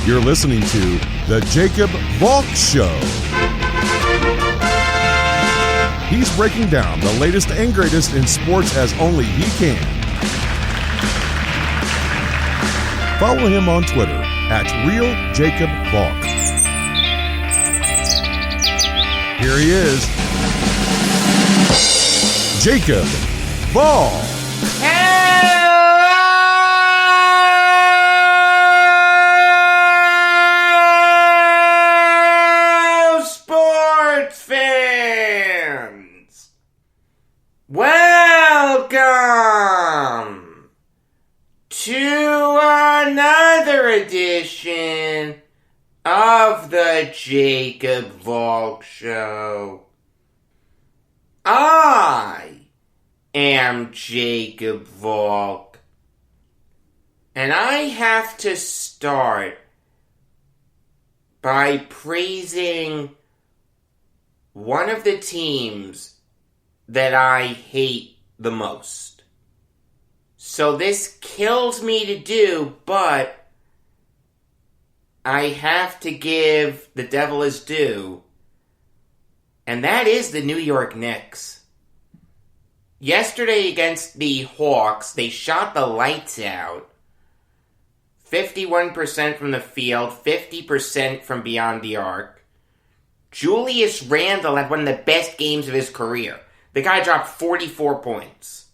You're listening to The Jacob Valk Show. He's breaking down the latest and greatest in sports as only he can. Follow him on Twitter at RealJacobValk. Here he is, Jacob Valk. Welcome to another edition of the Jacob Valk Show. I am Jacob Valk, and I have to start by praising one of the teams that I hate the most. So this kills me to do, but I have to give the devil his due, and that is the New York Knicks. Yesterday against the Hawks, they shot the lights out. 51% from the field, 50% from beyond the arc. Julius Randle had one of the best games of his career. The guy dropped 44 points.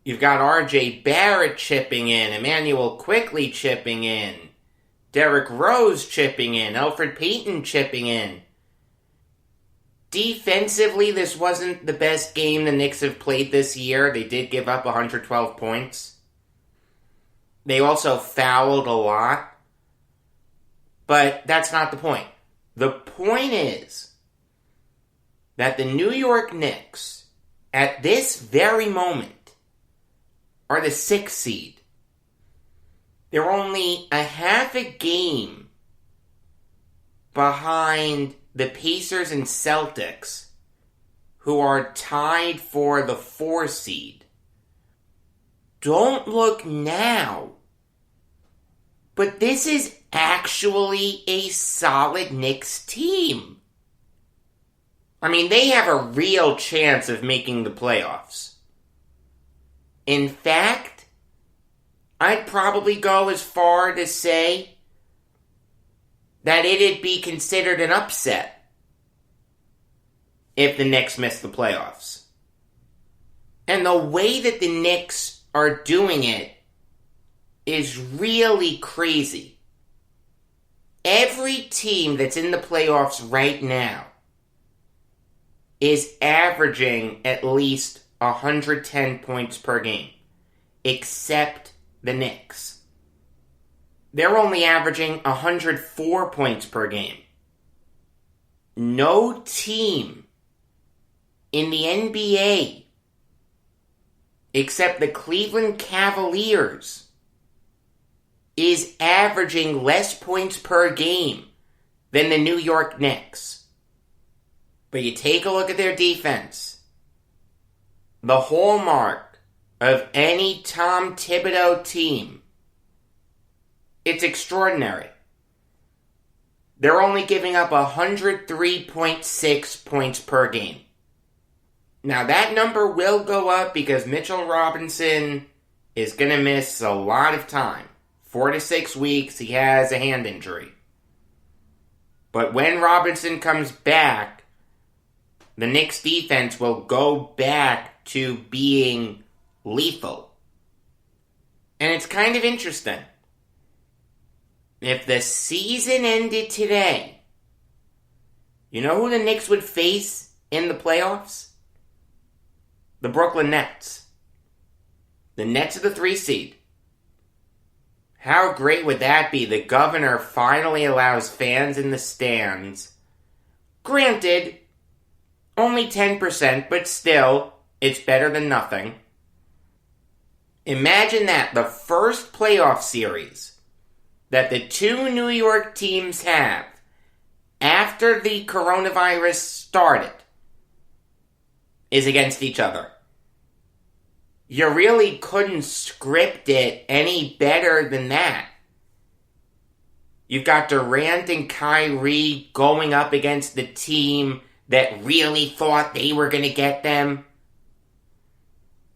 You've got R.J. Barrett chipping in, Emmanuel Quickly chipping in, Derrick Rose chipping in, Elfrid Payton chipping in. Defensively, this wasn't the best game the Knicks have played this year. They did give up 112 points. They also fouled a lot. But that's not the point. The point is that the New York Knicks, at this very moment, are the 6th seed. They're only a half a game behind the Pacers and Celtics, who are tied for the 4 seed. Don't look now, but this is actually a solid Knicks team. I mean, they have a real chance of making the playoffs. In fact, I'd probably go as far to say that it'd be considered an upset if the Knicks miss the playoffs. And the way that the Knicks are doing it is really crazy. Every team that's in the playoffs right now is averaging at least 110 points per game, except the Knicks. They're only averaging 104 points per game. No team in the NBA, except the Cleveland Cavaliers, is averaging less points per game than the New York Knicks. But you take a look at their defense. The hallmark of any Tom Thibodeau team. It's extraordinary. They're only giving up 103.6 points per game. Now that number will go up because Mitchell Robinson is going to miss a lot of time. 4 to 6 weeks, he has a hand injury. But when Robinson comes back, the Knicks defense will go back to being lethal. And it's kind of interesting. If the season ended today, you know who the Knicks would face in the playoffs? The Brooklyn Nets. The Nets are the 3 seed. How great would that be? The governor finally allows fans in the stands. Granted, only 10%, but still, it's better than nothing. Imagine that, the first playoff series that the 2 New York teams have after the coronavirus started is against each other. You really couldn't script it any better than that. You've got Durant and Kyrie going up against the team that really thought they were going to get them.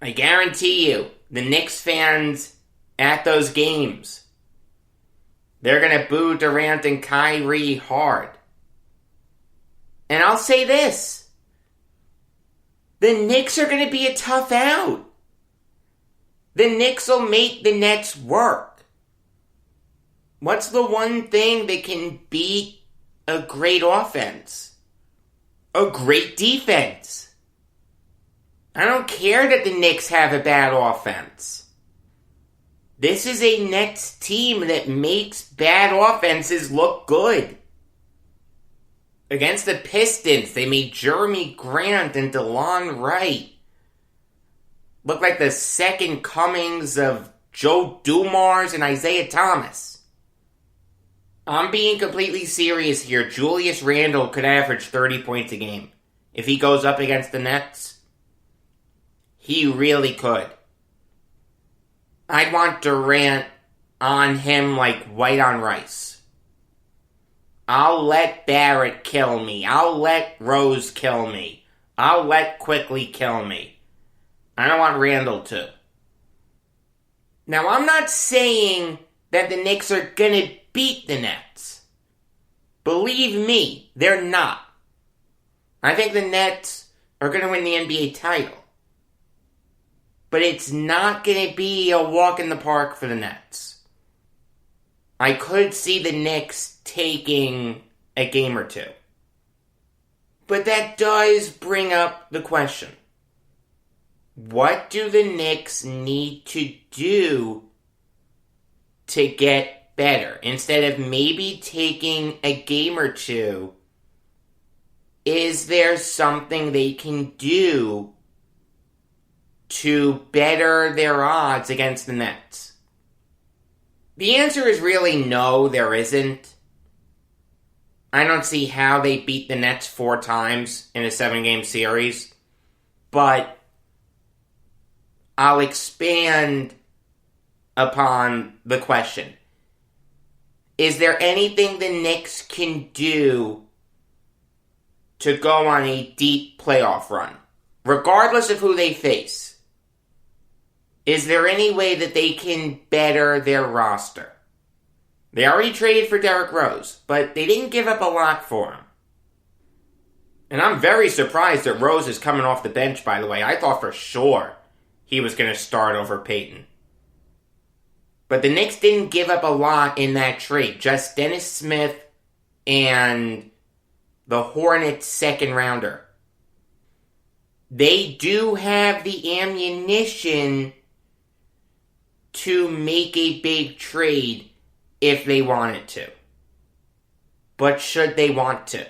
I guarantee you, the Knicks fans at those games, they're going to boo Durant and Kyrie hard. And I'll say this. The Knicks are going to be a tough out. The Knicks will make the Nets work. What's the one thing that can beat a great offense? A great defense. I don't care that the Knicks have a bad offense. This is a Nets team that makes bad offenses look good. Against the Pistons, they made Jeremy Grant and DeLon Wright look like the second comings of Joe Dumars and Isaiah Thomas. I'm being completely serious here. Julius Randle could average 30 points a game. If he goes up against the Nets, he really could. I'd want Durant on him like white on rice. I'll let Barrett kill me. I'll let Rose kill me. I'll let Quickly kill me. I don't want Randle to. Now, I'm not saying that the Knicks are going to beat the Nets. Believe me, they're not. I think the Nets are going to win the NBA title. But it's not going to be a walk in the park for the Nets. I could see the Knicks taking a game or two. But that does bring up the question. What do the Knicks need to do to get better? Instead of maybe taking a game or two, is there something they can do to better their odds against the Nets? The answer is really no, there isn't. I don't see how they beat the Nets 4 times in a 7-game series, but I'll expand upon the question. Is there anything the Knicks can do to go on a deep playoff run, regardless of who they face? Is there any way that they can better their roster? They already traded for Derrick Rose, but they didn't give up a lot for him. And I'm very surprised that Rose is coming off the bench, by the way. I thought for sure he was going to start over Peyton. But the Knicks didn't give up a lot in that trade. Just Dennis Smith and the Hornets' second rounder. They do have the ammunition to make a big trade if they wanted to. But should they want to?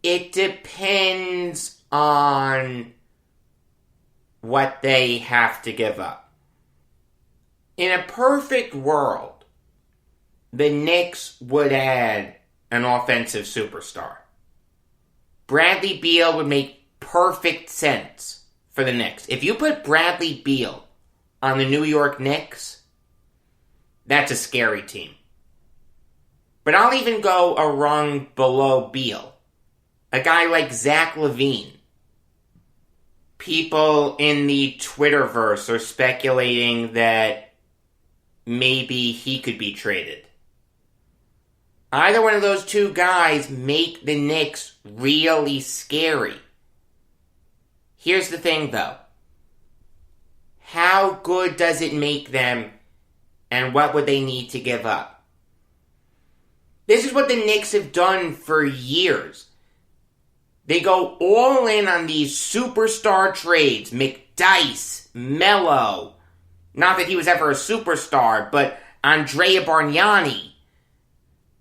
It depends on what they have to give up. In a perfect world, the Knicks would add an offensive superstar. Bradley Beal would make perfect sense for the Knicks. If you put Bradley Beal on the New York Knicks, that's a scary team. But I'll even go a rung below Beal. A guy like Zach LaVine. People in the Twitterverse are speculating that maybe he could be traded. Either one of those two guys make the Knicks really scary. Here's the thing, though. How good does it make them, and what would they need to give up? This is what the Knicks have done for years. They go all in on these superstar trades. McDyess, Melo. Not that he was ever a superstar, but Andrea Bargnani.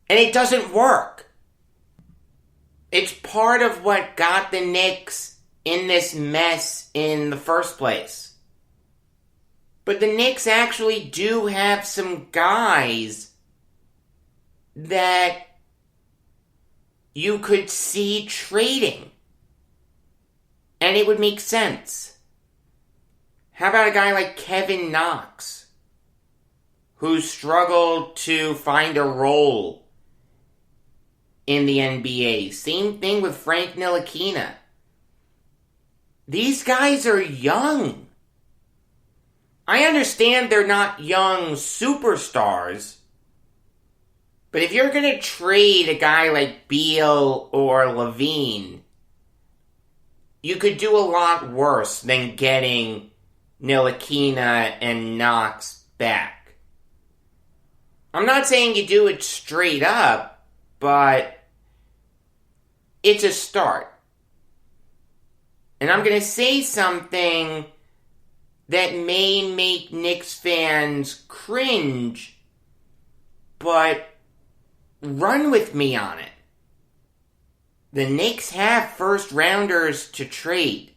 And it doesn't work. It's part of what got the Knicks in this mess in the first place. But the Knicks actually do have some guys that you could see trading. And it would make sense. How about a guy like Kevin Knox, who struggled to find a role in the NBA. Same thing with Frank Ntilikina. These guys are young. I understand they're not young superstars, but if you're going to trade a guy like Beal or Levine, you could do a lot worse than getting Ntilikina and Knox back. I'm not saying you do it straight up, but it's a start. And I'm going to say something that may make Knicks fans cringe, but run with me on it. The Knicks have first rounders to trade.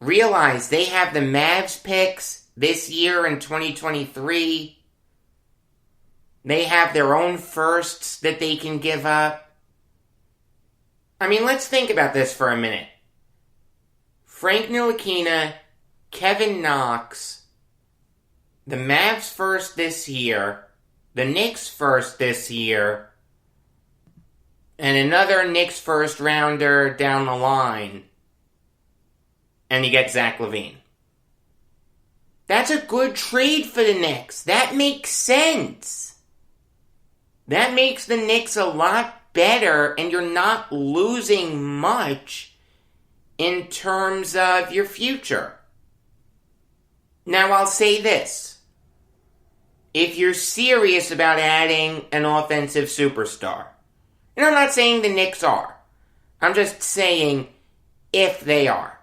Realize they have the Mavs picks this year in 2023. They have their own firsts that they can give up. I mean, let's think about this for a minute. Frank Ntilikina, Kevin Knox, the Mavs first this year, the Knicks first this year, and another Knicks first rounder down the line, and you get Zach LaVine. That's a good trade for the Knicks. That makes sense. That makes the Knicks a lot better, and you're not losing much in terms of your future. Now, I'll say this. If you're serious about adding an offensive superstar, and I'm not saying the Knicks are, I'm just saying if they are,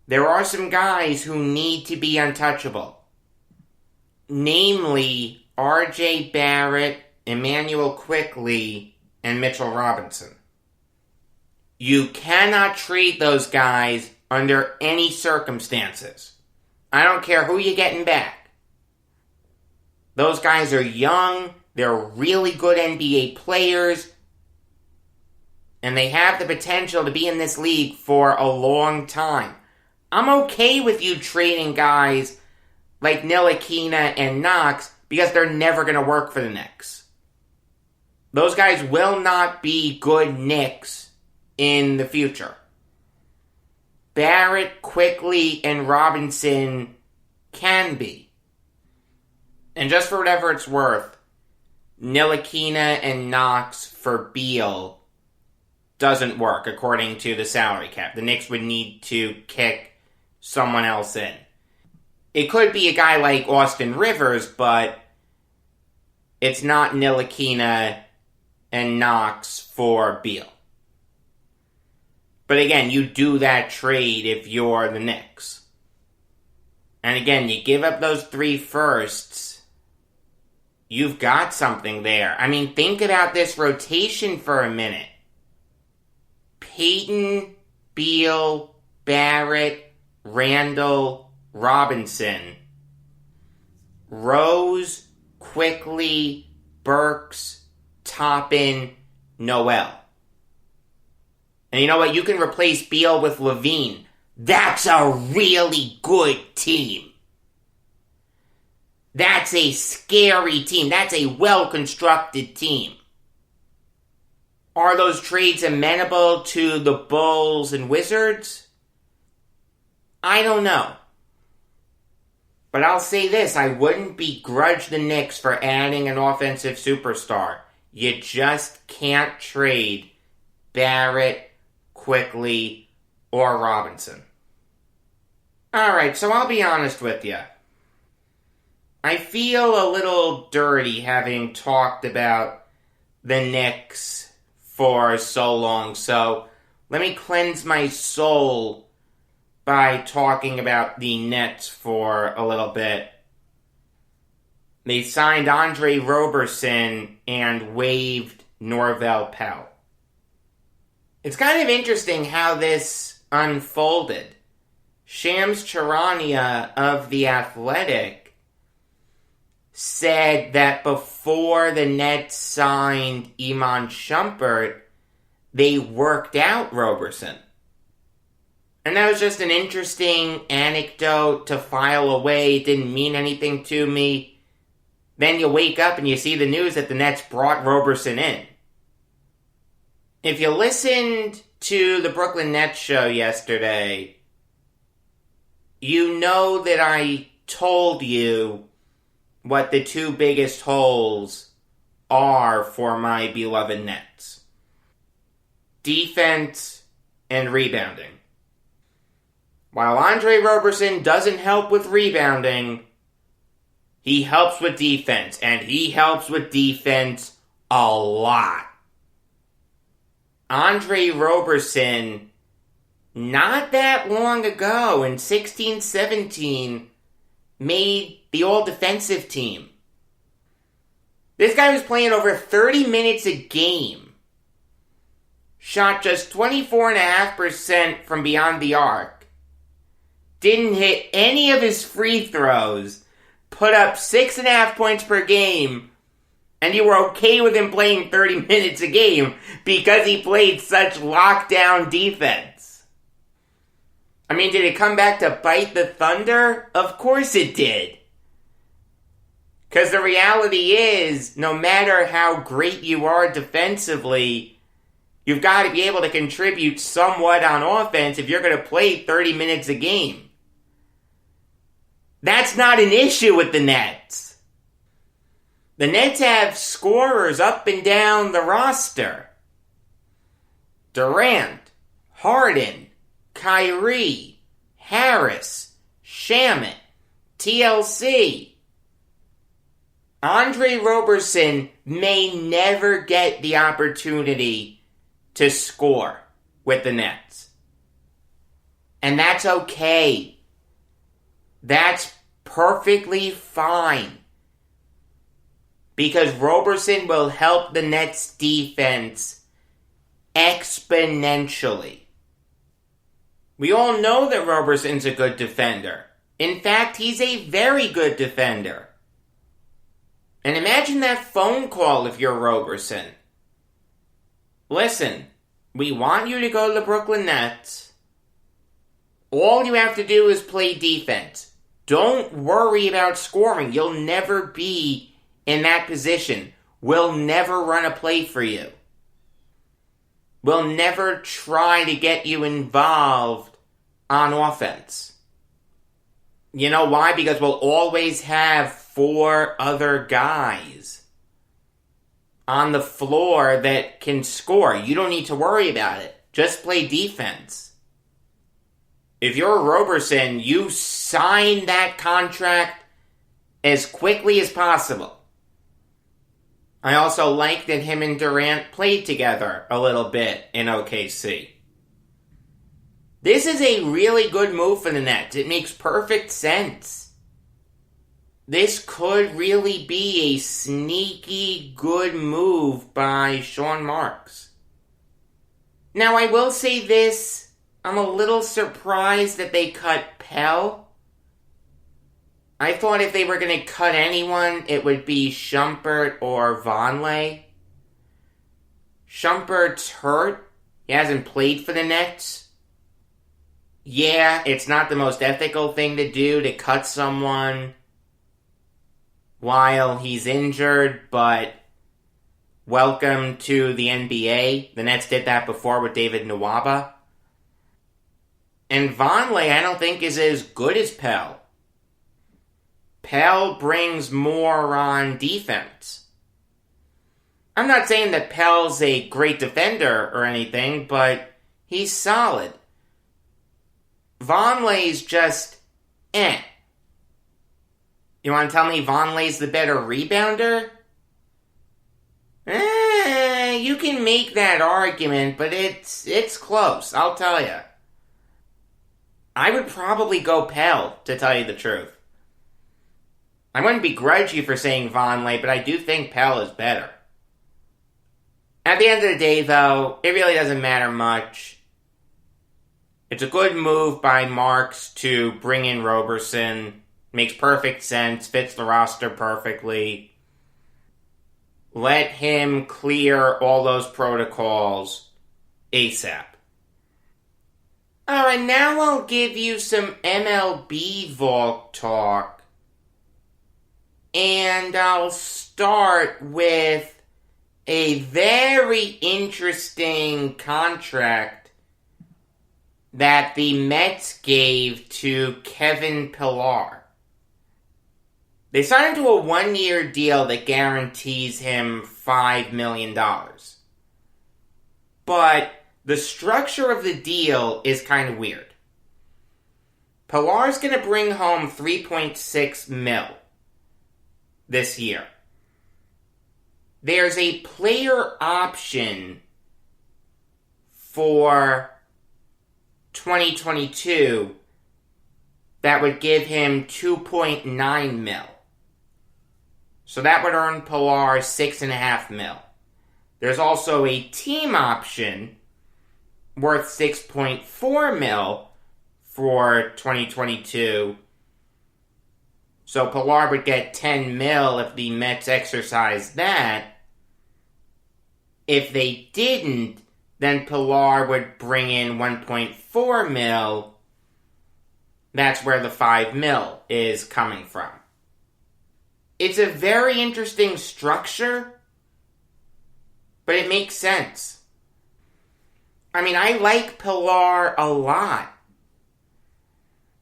there are some guys who need to be untouchable. Namely, R.J. Barrett, Emmanuel Quickley, and Mitchell Robinson. You cannot trade those guys under any circumstances. I don't care who you're getting back. Those guys are young, they're really good NBA players, and they have the potential to be in this league for a long time. I'm okay with you trading guys like Ntilikina and Knox because they're never going to work for the Knicks. Those guys will not be good Knicks in the future. Barrett, Quickley, and Robinson can be. And just for whatever it's worth, Ntilikina and Knox for Beal doesn't work according to the salary cap. The Knicks would need to kick someone else in. It could be a guy like Austin Rivers, but it's not Ntilikina and Knox for Beal. But again, you do that trade if you're the Knicks. And again, you give up those 3 firsts, you've got something there. I mean, think about this rotation for a minute. Payton, Beal, Barrett, Randall, Robinson, Rose, Quickley, Burks, Toppin, Noel. And you know what? You can replace Beal with LaVine. That's a really good team. That's a scary team. That's a well-constructed team. Are those trades amenable to the Bulls and Wizards? I don't know. But I'll say this, I wouldn't begrudge the Knicks for adding an offensive superstar. You just can't trade Barrett, Quickley, or Robinson. Alright, so I'll be honest with you. I feel a little dirty having talked about the Knicks for so long, so let me cleanse my soul by talking about the Nets for a little bit. They signed Andre Roberson and waived Norvel Pelle. It's kind of interesting how this unfolded. Shams Charania of The Athletic said that before the Nets signed Iman Shumpert, they worked out Roberson. And that was just an interesting anecdote to file away. It didn't mean anything to me. Then you wake up and you see the news that the Nets brought Roberson in. If you listened to the Brooklyn Nets show yesterday, you know that I told you what the two biggest holes are for my beloved Nets. Defense and rebounding. While Andre Roberson doesn't help with rebounding, he helps with defense, and he helps with defense a lot. Andre Roberson, not that long ago, in 16-17, made the all-defensive team. This guy was playing over 30 minutes a game. Shot just 24.5% from beyond the arc. Didn't hit any of his free throws. Put up 6.5 points per game. And you were okay with him playing 30 minutes a game because he played such lockdown defense. I mean, did it come back to bite the Thunder? Of course it did. Because the reality is, no matter how great you are defensively, you've got to be able to contribute somewhat on offense if you're going to play 30 minutes a game. That's not an issue with the Nets. The Nets have scorers up and down the roster. Durant, Harden, Kyrie, Harris, Shamet, TLC. Andre Roberson may never get the opportunity to score with the Nets. And that's okay. That's perfectly fine. Because Roberson will help the Nets defense exponentially. We all know that Roberson's a good defender. In fact, he's a very good defender. And imagine that phone call if you're Roberson. Listen, we want you to go to the Brooklyn Nets. All you have to do is play defense. Don't worry about scoring. You'll never be in that position. We'll never run a play for you. We'll never try to get you involved on offense. You know why? Because we'll always have 4 other guys on the floor that can score. You don't need to worry about it. Just play defense. If you're Roberson, you sign that contract as quickly as possible. I also like that him and Durant played together a little bit in OKC. This is a really good move for the Nets. It makes perfect sense. This could really be a sneaky good move by Sean Marks. Now, I will say this. I'm a little surprised that they cut Pell. I thought if they were going to cut anyone, it would be Shumpert or Vonleh. Shumpert's hurt. He hasn't played for the Nets. Yeah, it's not the most ethical thing to do to cut someone while he's injured, but welcome to the NBA. The Nets did that before with David Nwaba. And Vonleh, I don't think, is as good as Pell. Pell brings more on defense. I'm not saying that Pell's a great defender or anything, but he's solid. Vonleh's just You want to tell me Vonleh's the better rebounder? You can make that argument, but it's close, I'll tell you. I would probably go Pell, to tell you the truth. I wouldn't begrudge you for saying Vonleh, but I do think Pell is better. At the end of the day, though, it really doesn't matter much. It's a good move by Marks to bring in Roberson. Makes perfect sense, fits the roster perfectly. Let him clear all those protocols ASAP. Alright, now I'll give you some MLB Valk talk. And I'll start with a very interesting contract that the Mets gave to Kevin Pillar. They signed into a 1-year deal that guarantees him $5 million. But the structure of the deal is kind of weird. Pillar's going to bring home $3.6 million this year. There's a player option for 2022 that would give him $2.9 million. So that would earn Pillar $6.5 million. There's also a team option worth $6.4 million for 2022. So Pillar would get $10 million if the Mets exercised that. If they didn't, then Pillar would bring in $1.4 million. That's where the $5 million is coming from. It's a very interesting structure, but it makes sense. I mean, I like Pillar a lot.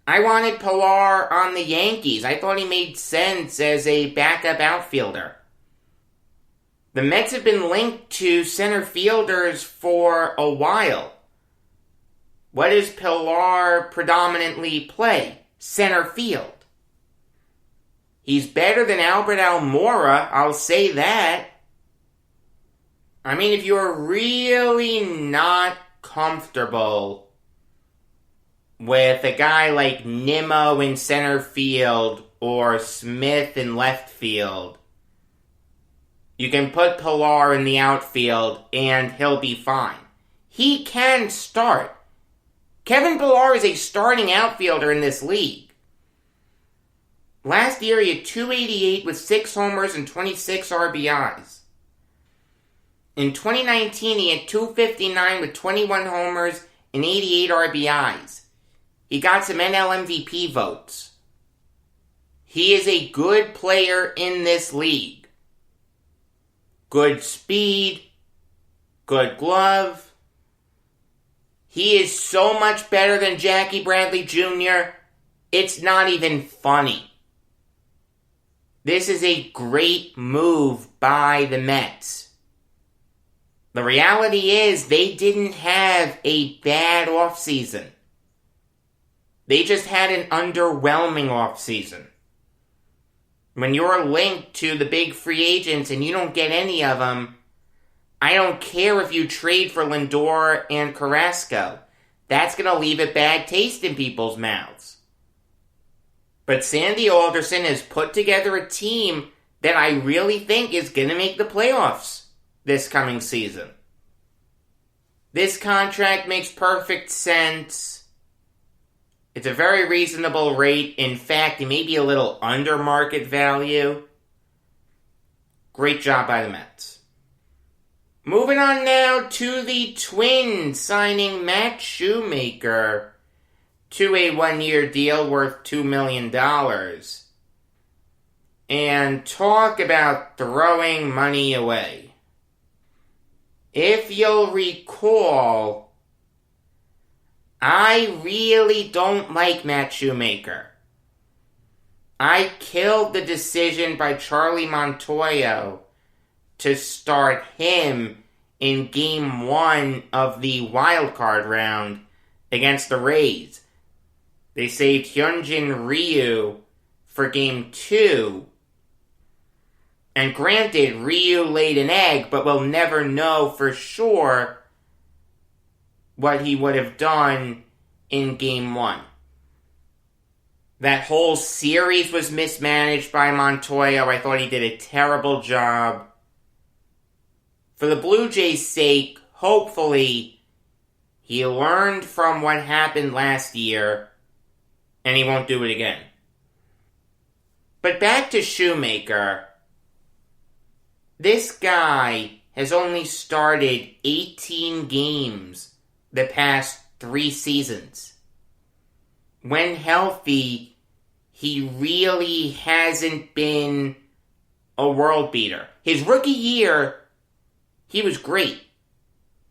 I wanted Pillar on the Yankees. I thought he made sense as a backup outfielder. The Mets have been linked to center fielders for a while. What does Pillar predominantly play? Center field. He's better than Albert Almora, I'll say that. I mean, if you're really not comfortable with a guy like Nimmo in center field or Smith in left field, you can put Pillar in the outfield and he'll be fine. He can start. Kevin Pillar is a starting outfielder in this league. Last year he had .288 with 6 homers and 26 RBIs. In 2019 he had .259 with 21 homers and 88 RBIs. He got some NL MVP votes. He is a good player in this league. Good speed, good glove. He is so much better than Jackie Bradley Jr., it's not even funny. This is a great move by the Mets. The reality is they didn't have a bad offseason. They just had an underwhelming offseason. When you're linked to the big free agents and you don't get any of them, I don't care if you trade for Lindor and Carrasco. That's going to leave a bad taste in people's mouths. But Sandy Alderson has put together a team that I really think is going to make the playoffs this coming season. This contract makes perfect sense. It's a very reasonable rate. In fact, it may be a little under market value. Great job by the Mets. Moving on now to the Twins signing Matt Shoemaker to a 1-year deal worth $2 million. And talk about throwing money away. If you'll recall, I really don't like Matt Shoemaker. I killed the decision by Charlie Montoyo to start him in Game 1 of the wild card round against the Rays. They saved Hyunjin Ryu for Game 2. And granted, Ryu laid an egg, but we'll never know for sure what he would have done in Game 1. That whole series was mismanaged by Montoyo. I thought he did a terrible job. For the Blue Jays' sake, hopefully, he learned from what happened last year, and he won't do it again. But back to Shoemaker. This guy has only started 18 games the past 3 seasons. When healthy, he really hasn't been a world beater. His rookie year, he was great.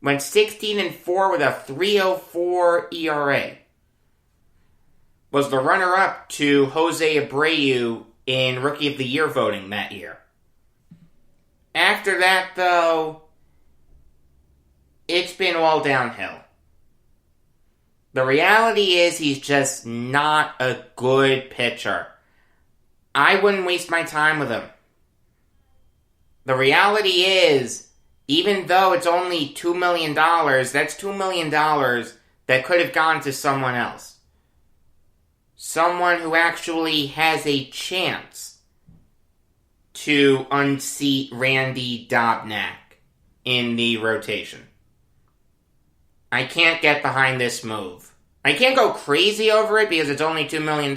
Went 16-4 with a 3.04 ERA. Was the runner-up to Jose Abreu in Rookie of the Year voting that year. After that, though, it's been all downhill. The reality is he's just not a good pitcher. I wouldn't waste my time with him. The reality is, even though it's only $2 million, that's $2 million that could have gone to someone else. Someone who actually has a chance to unseat Randy Dobnak in the rotation. I can't get behind this move. I can't go crazy over it because it's only $2 million.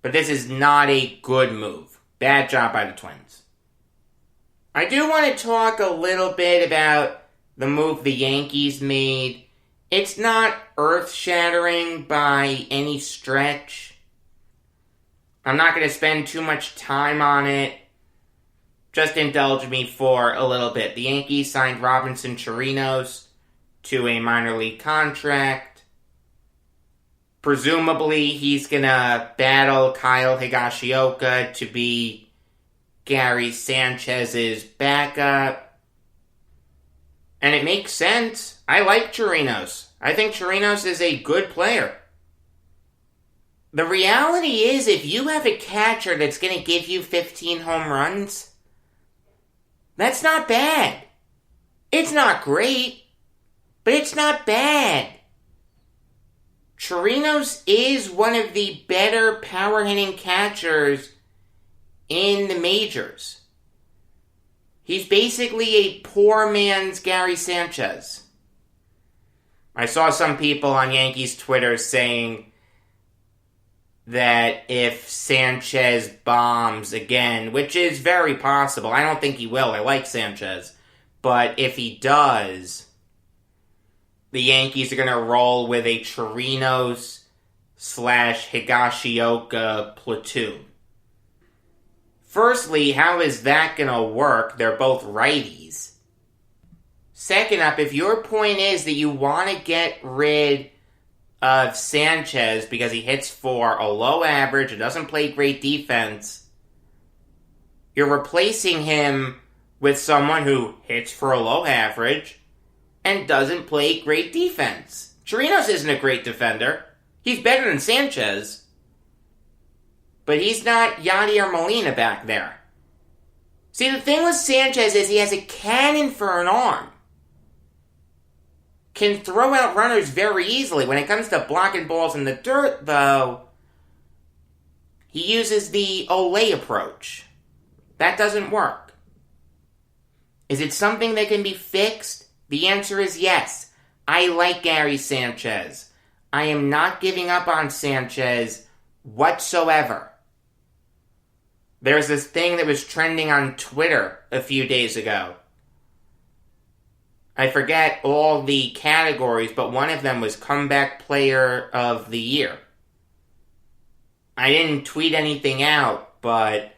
But this is not a good move. Bad job by the Twins. I do want to talk a little bit about the move the Yankees made. It's not earth-shattering by any stretch. I'm not going to spend too much time on it. Just indulge me for a little bit. The Yankees signed Robinson Chirinos to a minor league contract. Presumably, he's going to battle Kyle Higashioka to be Gary Sanchez's backup. And it makes sense. I like Chirinos. I think Chirinos is a good player. The reality is, if you have a catcher that's going to give you 15 home runs, that's not bad. It's not great, but it's not bad. Chirinos is one of the better power-hitting catchers in the majors. He's basically a poor man's Gary Sanchez. I saw some people on Yankees Twitter saying that if Sanchez bombs again, which is very possible, I don't think he will, I like Sanchez, but if he does, the Yankees are going to roll with a Chirinos / Higashioka platoon. Firstly, how is that going to work? They're both righties. Second up, if your point is that you want to get rid of Sanchez because he hits for a low average and doesn't play great defense, you're replacing him with someone who hits for a low average and doesn't play great defense. Chirinos isn't a great defender. He's better than Sanchez. But he's not Yadier Molina back there. See, the thing with Sanchez is he has a cannon for an arm. Can throw out runners very easily. When it comes to blocking balls in the dirt, though, he uses the Olay approach. That doesn't work. Is it something that can be fixed? The answer is yes. I like Gary Sanchez. I am not giving up on Sanchez whatsoever. There's this thing that was trending on Twitter a few days ago. I forget all the categories, but one of them was Comeback Player of the Year. I didn't tweet anything out, but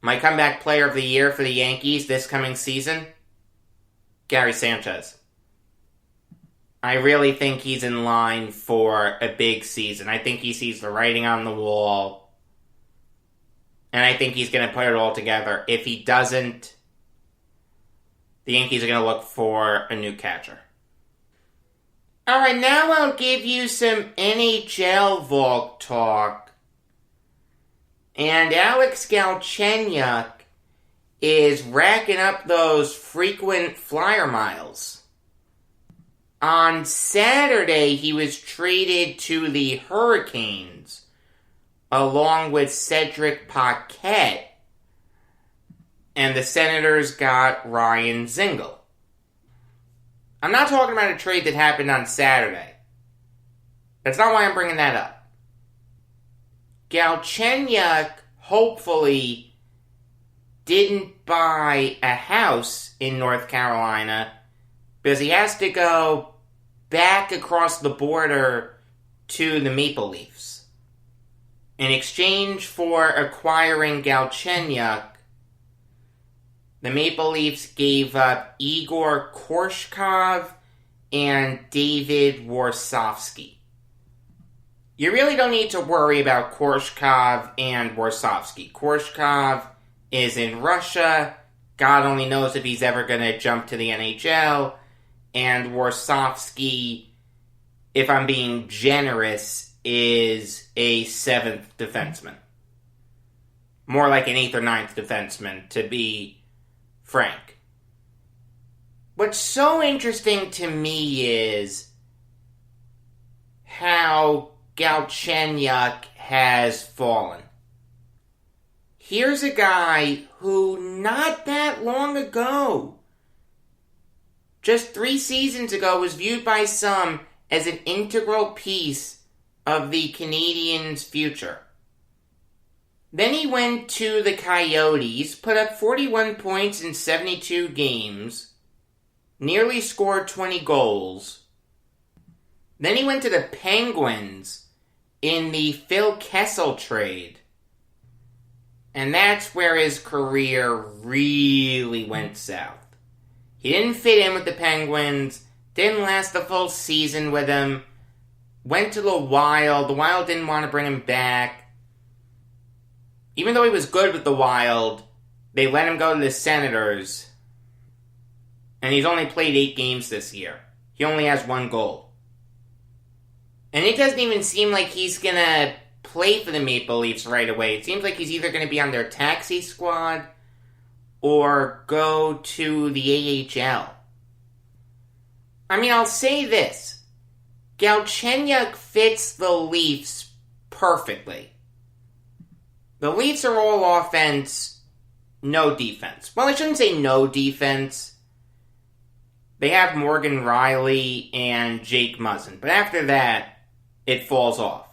my Comeback Player of the Year for the Yankees this coming season, Gary Sanchez. I really think he's in line for a big season. I think he sees the writing on the wall. And I think he's going to put it all together. If he doesn't, the Yankees are going to look for a new catcher. Alright, now I'll give you some NHL Valk talk. And Alex Galchenyuk is racking up those frequent flyer miles. On Saturday, he was traded to the Hurricanes, along with Cedric Paquette, and the Senators got Ryan Zingle. I'm not talking about a trade that happened on Saturday. That's not why I'm bringing that up. Galchenyuk, hopefully, didn't buy a house in North Carolina because he has to go back across the border to the Maple Leafs. In exchange for acquiring Galchenyuk, the Maple Leafs gave up Igor Korshkov and David Warsofsky. You really don't need to worry about Korshkov and Warsofsky. Korshkov is in Russia. God only knows if he's ever going to jump to the NHL. And Warsofsky, if I'm being generous, is a 7th defenseman. More like an 8th or 9th defenseman, to be frank. What's so interesting to me is how Galchenyuk has fallen. Here's a guy who, not that long ago, just 3 seasons ago, was viewed by some as an integral piece of the Canadiens' future. Then he went to the Coyotes, put up 41 points in 72 games, nearly scored 20 goals. Then he went to the Penguins in the Phil Kessel trade. And that's where his career really went south. He didn't fit in with the Penguins, didn't last the full season with them, went to the Wild. The Wild didn't want to bring him back. Even though he was good with the Wild, they let him go to the Senators. And he's only played 8 games this year. He only has 1 goal. And it doesn't even seem like he's going to play for the Maple Leafs right away. It seems like he's either going to be on their taxi squad or go to the AHL. I mean, I'll say this. Galchenyuk fits the Leafs perfectly. The Leafs are all offense, no defense. Well, I shouldn't say no defense. They have Morgan Riley and Jake Muzzin. But after that, it falls off.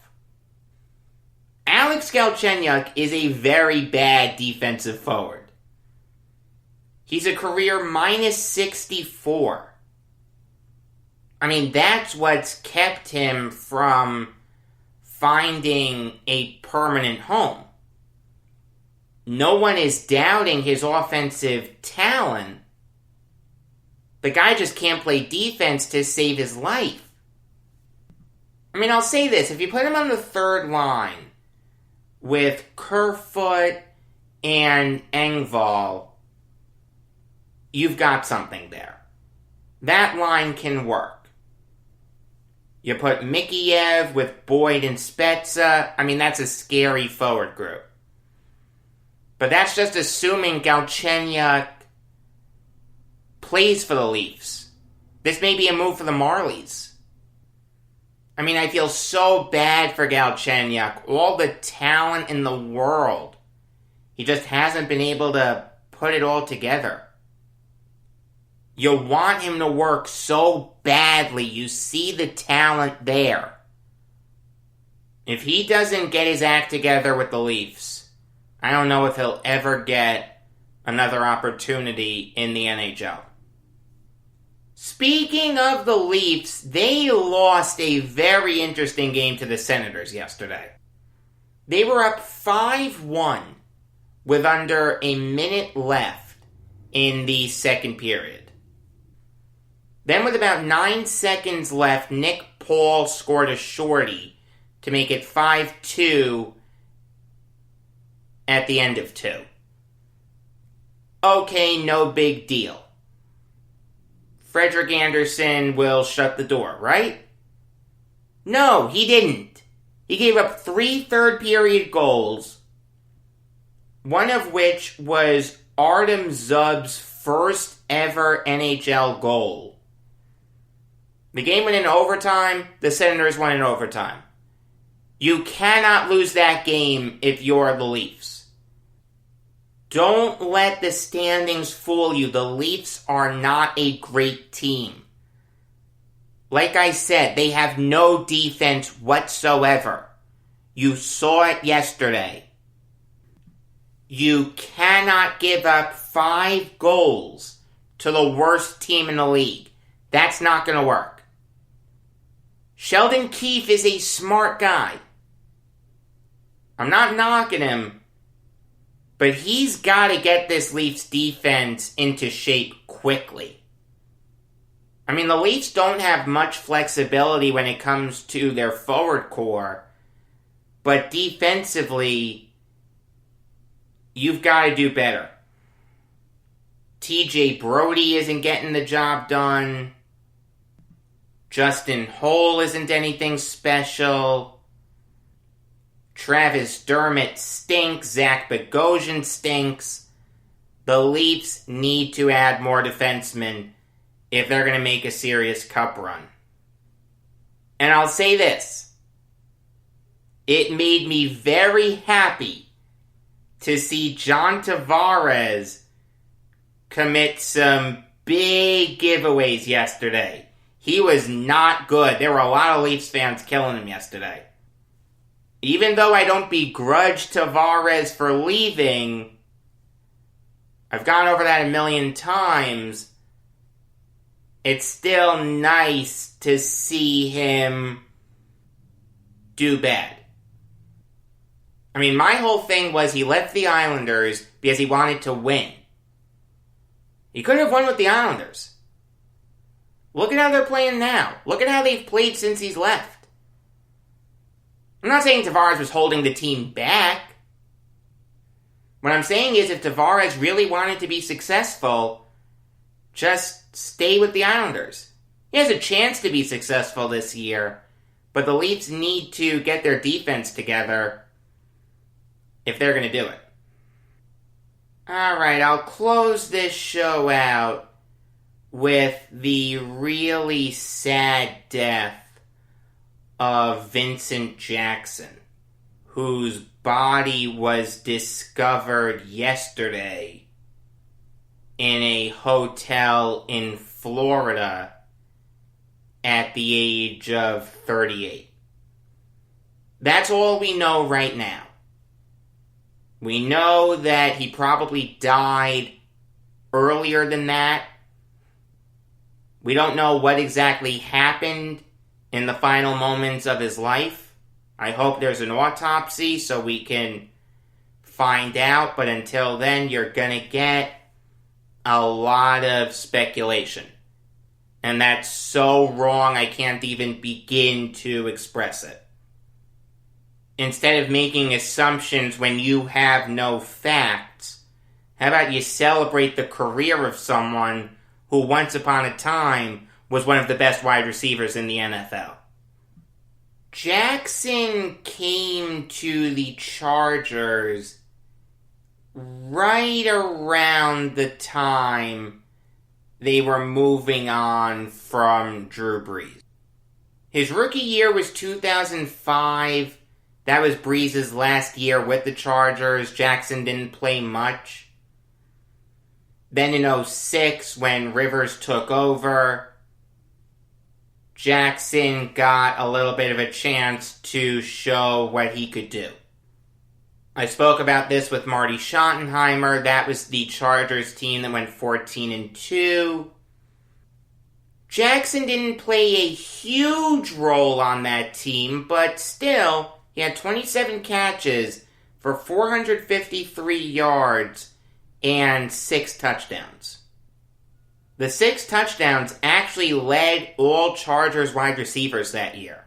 Alex Galchenyuk is a very bad defensive forward. He's a career minus 64. I mean, that's what's kept him from finding a permanent home. No one is doubting his offensive talent. The guy just can't play defense to save his life. I mean, I'll say this. If you put him on the third line with Kerfoot and Engvall, you've got something there. That line can work. You put Mikheyev with Boyd and Spezza. I mean, that's a scary forward group. But that's just assuming Galchenyuk plays for the Leafs. This may be a move for the Marlies. I mean, I feel so bad for Galchenyuk. All the talent in the world. He just hasn't been able to put it all together. You want him to work so badly. You see the talent there. If he doesn't get his act together with the Leafs, I don't know if he'll ever get another opportunity in the NHL. Speaking of the Leafs, they lost a very interesting game to the Senators yesterday. They were up 5-1 with under a minute left in the second period. Then with about 9 seconds left, Nick Paul scored a shorty to make it 5-2 at the end of 2. Okay, no big deal. Frederik Andersen will shut the door, right? No, he didn't. He gave up 3 third-period goals, one of which was Artem Zub's first ever NHL goal. The game went in overtime. The Senators won in overtime. You cannot lose that game if you're the Leafs. Don't let the standings fool you. The Leafs are not a great team. Like I said, they have no defense whatsoever. You saw it yesterday. You cannot give up 5 goals to the worst team in the league. That's not going to work. Sheldon Keefe is a smart guy. I'm not knocking him, but he's got to get this Leafs defense into shape quickly. I mean, the Leafs don't have much flexibility when it comes to their forward core, but defensively, you've got to do better. TJ Brody isn't getting the job done. Justin Holl isn't anything special. Travis Dermott stinks. Zach Bogosian stinks. The Leafs need to add more defensemen if they're going to make a serious cup run. And I'll say this. It made me very happy to see John Tavares commit some big giveaways yesterday. He was not good. There were a lot of Leafs fans killing him yesterday. Even though I don't begrudge Tavares for leaving, I've gone over that a million times. It's still nice to see him do bad. I mean, my whole thing was he left the Islanders because he wanted to win. He couldn't have won with the Islanders. Look at how they're playing now. Look at how they've played since he's left. I'm not saying Tavares was holding the team back. What I'm saying is if Tavares really wanted to be successful, just stay with the Islanders. He has a chance to be successful this year, but the Leafs need to get their defense together if they're going to do it. Alright, I'll close this show out with the really sad death of Vincent Jackson, whose body was discovered yesterday in a hotel in Florida at the age of 38. That's all we know right now. We know that he probably died earlier than that. We don't know what exactly happened in the final moments of his life. I hope there's an autopsy so we can find out, but until then, you're gonna get a lot of speculation. And that's so wrong, I can't even begin to express it. Instead of making assumptions when you have no facts, how about you celebrate the career of someone who once upon a time was one of the best wide receivers in the NFL? Jackson came to the Chargers right around the time they were moving on from Drew Brees. His rookie year was 2005. That was Brees' last year with the Chargers. Jackson didn't play much. Then in 2006, when Rivers took over, Jackson got a little bit of a chance to show what he could do. I spoke about this with Marty Schottenheimer. That was the Chargers team that went 14-2. Jackson didn't play a huge role on that team, but still, he had 27 catches for 453 yards and 6 touchdowns. The 6 touchdowns actually led all Chargers wide receivers that year.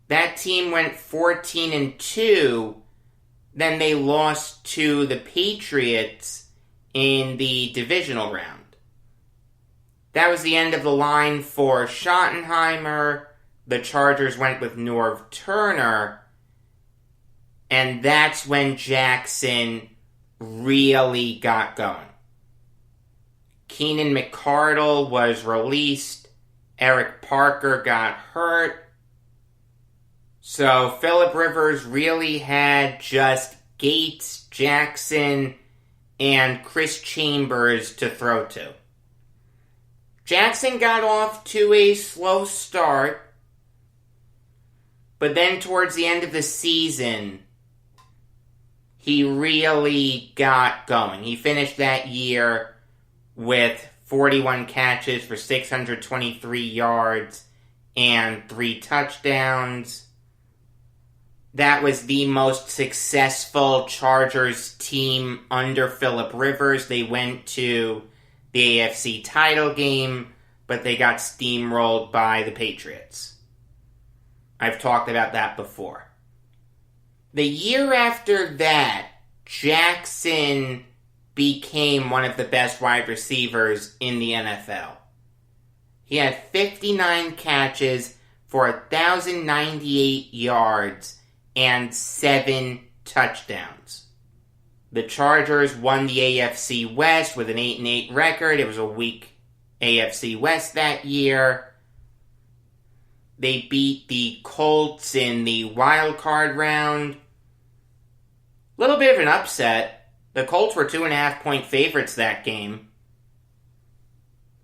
That team went 14-2, then they lost to the Patriots in the divisional round. That was the end of the line for Schottenheimer. The Chargers went with Norv Turner, and that's when Jackson really got going. Keenan McCardle was released. Eric Parker got hurt. So Phillip Rivers really had just Gates, Jackson, and Chris Chambers to throw to. Jackson got off to a slow start, but then towards the end of the season, he really got going. He finished that year with 41 catches for 623 yards and 3 touchdowns. That was the most successful Chargers team under Phillip Rivers. They went to the AFC title game, but they got steamrolled by the Patriots. I've talked about that before. The year after that, Jackson became one of the best wide receivers in the NFL. He had 59 catches for 1,098 yards and 7 touchdowns. The Chargers won the AFC West with an 8-8 record. It was a weak AFC West that year. They beat the Colts in the wild card round. Little bit of an upset. The Colts were 2.5-point favorites that game.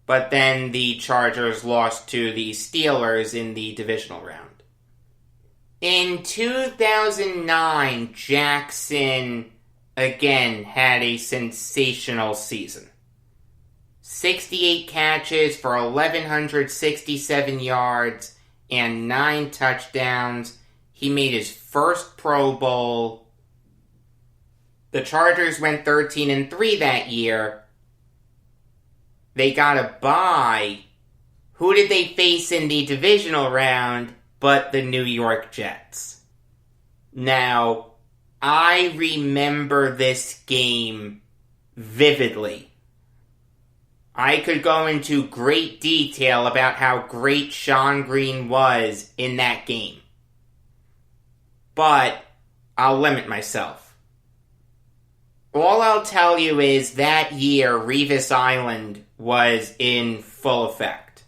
But then the Chargers lost to the Steelers in the divisional round. In 2009, Jackson again had a sensational season. 68 catches for 1,167 yards and 9 touchdowns. He made his first Pro Bowl. The Chargers went 13-3 that year. They got a bye. Who did they face in the divisional round but the New York Jets? Now, I remember this game vividly. I could go into great detail about how great Sean Green was in that game. But I'll limit myself. All I'll tell you is that year, Revis Island was in full effect.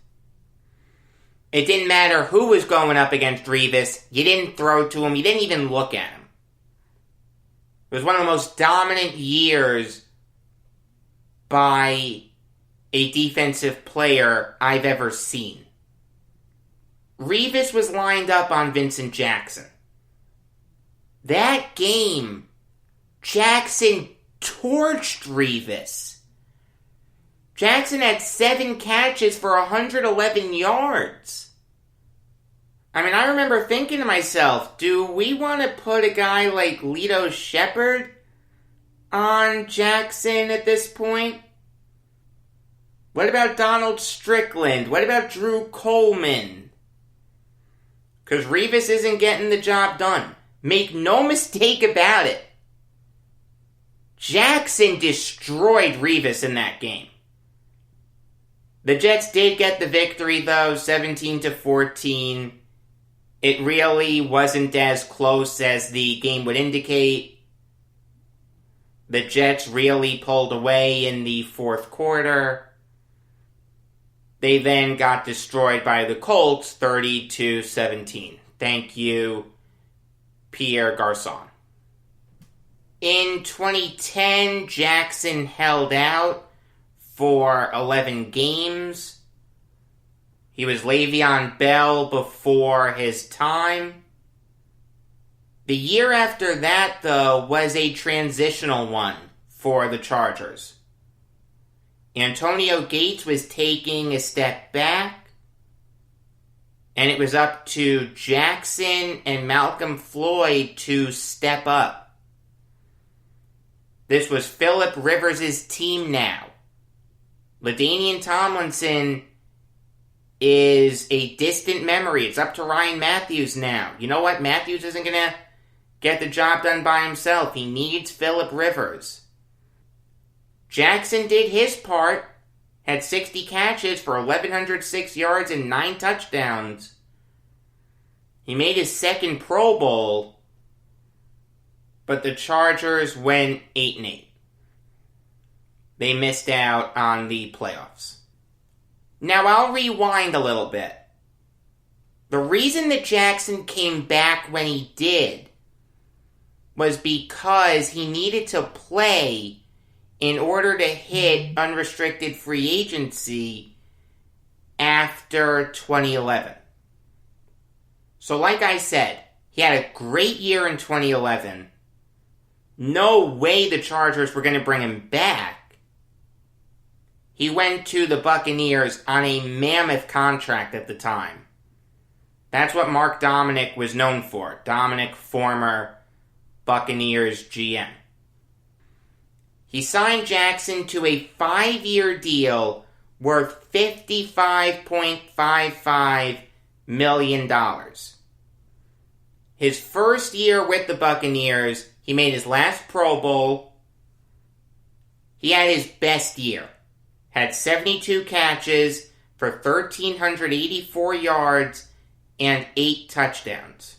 It didn't matter who was going up against Revis. You didn't throw to him. You didn't even look at him. It was one of the most dominant years by a defensive player I've ever seen. Revis was lined up on Vincent Jackson. That game, Jackson torched Revis. Jackson had 7 catches for 111 yards. I mean, I remember thinking to myself, do we want to put a guy like Lito Shepherd on Jackson at this point? What about Donald Strickland? What about Drew Coleman? Because Revis isn't getting the job done. Make no mistake about it. Jackson destroyed Revis in that game. The Jets did get the victory, though, 17-14. It really wasn't as close as the game would indicate. The Jets really pulled away in the fourth quarter. They then got destroyed by the Colts, 30-17. Thank you, Pierre Garçon. In 2010, Jackson held out for 11 games. He was Le'Veon Bell before his time. The year after that, though, was a transitional one for the Chargers. Antonio Gates was taking a step back, and it was up to Jackson and Malcolm Floyd to step up. This was Phillip Rivers' team now. LaDainian Tomlinson is a distant memory. It's up to Ryan Matthews now. You know what? Matthews isn't going to get the job done by himself. He needs Phillip Rivers. Jackson did his part, had 60 catches for 1,106 yards and 9 touchdowns. He made his second Pro Bowl, but the Chargers went 8-8. They missed out on the playoffs. Now I'll rewind a little bit. The reason that Jackson came back when he did was because he needed to play in order to hit unrestricted free agency after 2011. So like I said, he had a great year in 2011. No way the Chargers were going to bring him back. He went to the Buccaneers on a mammoth contract at the time. That's what Mark Dominic was known for. Dominic, former Buccaneers GM. He signed Jackson to a 5-year deal worth $55.55 million. His first year with the Buccaneers, he made his last Pro Bowl. He had his best year. Had 72 catches for 1,384 yards and 8 touchdowns.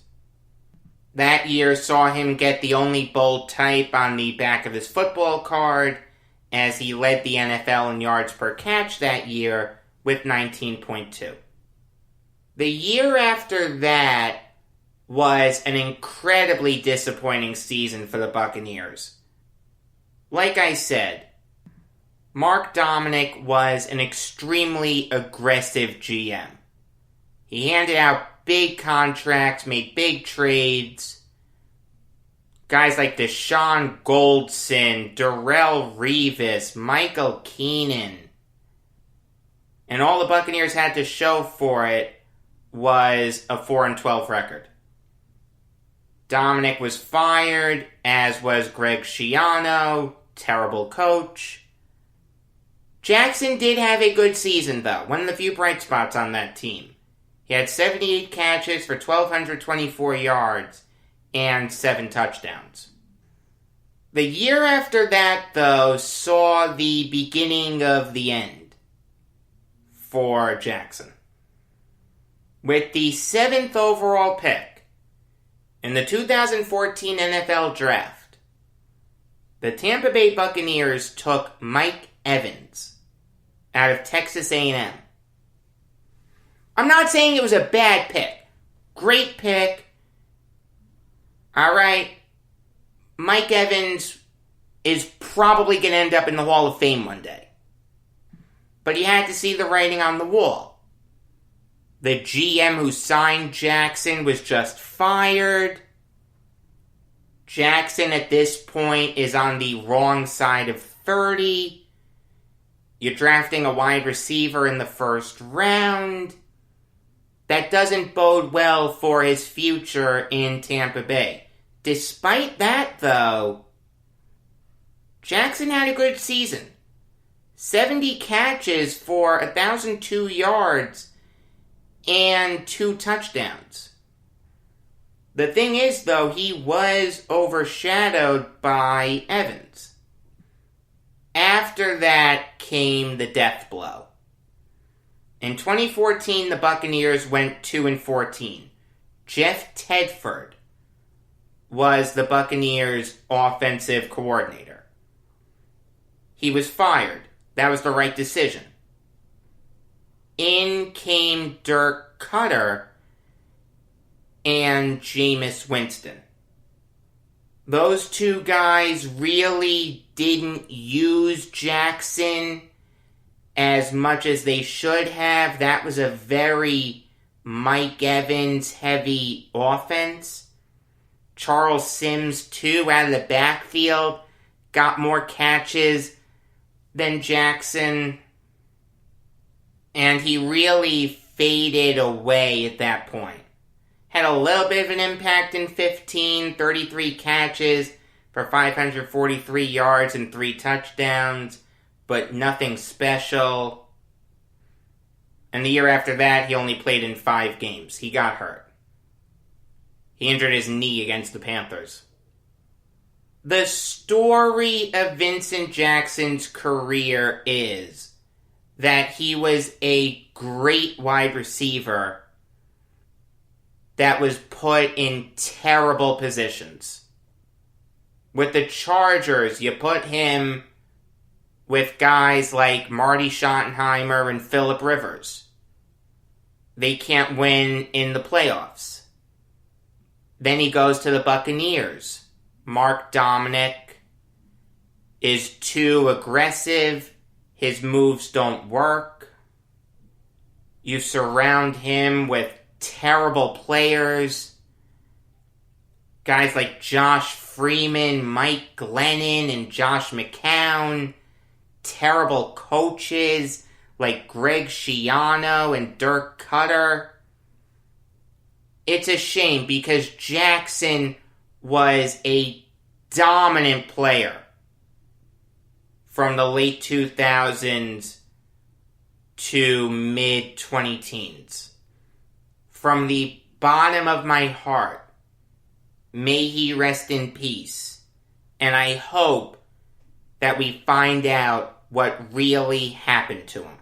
That year saw him get the only bold type on the back of his football card, as he led the NFL in yards per catch that year with 19.2. The year after that was an incredibly disappointing season for the Buccaneers. Like I said, Mark Dominic was an extremely aggressive GM. He handed out big contracts, made big trades. Guys like Deshaun Goldson, Darrelle Revis, Michael Keenan. And all the Buccaneers had to show for it was a 4-12 record. Dominic was fired, as was Greg Schiano, terrible coach. Jackson did have a good season, though, one of the few bright spots on that team. He had 78 catches for 1,224 yards and 7 touchdowns. The year after that, though, saw the beginning of the end for Jackson. With the 7th overall pick in the 2014 NFL Draft, the Tampa Bay Buccaneers took Mike Evans out of Texas A&M. I'm not saying it was a bad pick. Great pick. Alright. Mike Evans is probably going to end up in the Hall of Fame one day. But he had to see the writing on the wall. The GM who signed Jackson was just fired. Jackson at this point is on the wrong side of 30. You're drafting a wide receiver in the first round. That doesn't bode well for his future in Tampa Bay. Despite that, though, Jackson had a good season. 70 catches for 1,002 yards and 2 touchdowns. The thing is, though, he was overshadowed by Evans. After that came the death blow. In 2014, the Buccaneers went 2-14. Jeff Tedford was the Buccaneers' offensive coordinator. He was fired. That was the right decision. In came Dirk Cutter and Jameis Winston. Those two guys really didn't use Jackson as much as they should have. That was a very Mike Evans heavy offense. Charles Sims, too, out of the backfield, got more catches than Jackson. And he really faded away at that point. Had a little bit of an impact in 15, 33 catches for 543 yards and 3 touchdowns, but nothing special. And the year after that, he only played in 5 games. He got hurt. He injured his knee against the Panthers. The story of Vincent Jackson's career is that he was a great wide receiver that was put in terrible positions. With the Chargers, you put him with guys like Marty Schottenheimer and Phillip Rivers. They can't win in the playoffs. Then he goes to the Buccaneers. Mark Dominic is too aggressive. His moves don't work. You surround him with terrible players. Guys like Josh Freeman, Mike Glennon, and Josh McCown. terrible coaches like Greg Schiano and Dirk Cutter. It's a shame because Jackson was a dominant player from the late 2000s to mid-2010s. From the bottom of my heart, may he rest in peace. And I hope that we find out what really happened to him.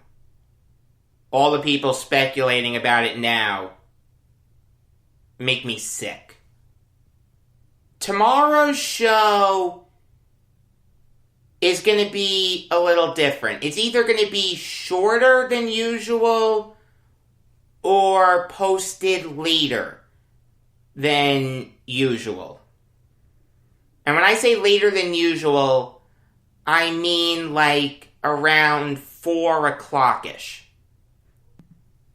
All the people speculating about it now make me sick. Tomorrow's show is going to be a little different. It's either going to be shorter than usual or posted later than usual. And when I say later than usual, I mean like around 4 o'clock-ish.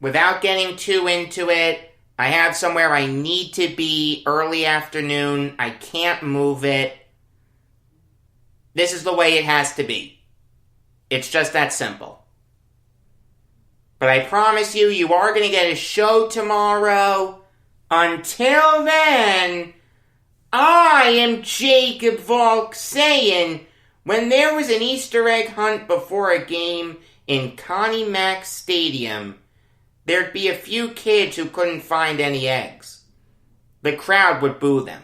Without getting too into it, I have somewhere I need to be early afternoon. I can't move it. This is the way it has to be. It's just that simple. But I promise you, you are going to get a show tomorrow. Until then, I am Jacob Valk saying, when there was an Easter egg hunt before a game in Connie Mack Stadium, there'd be a few kids who couldn't find any eggs. The crowd would boo them.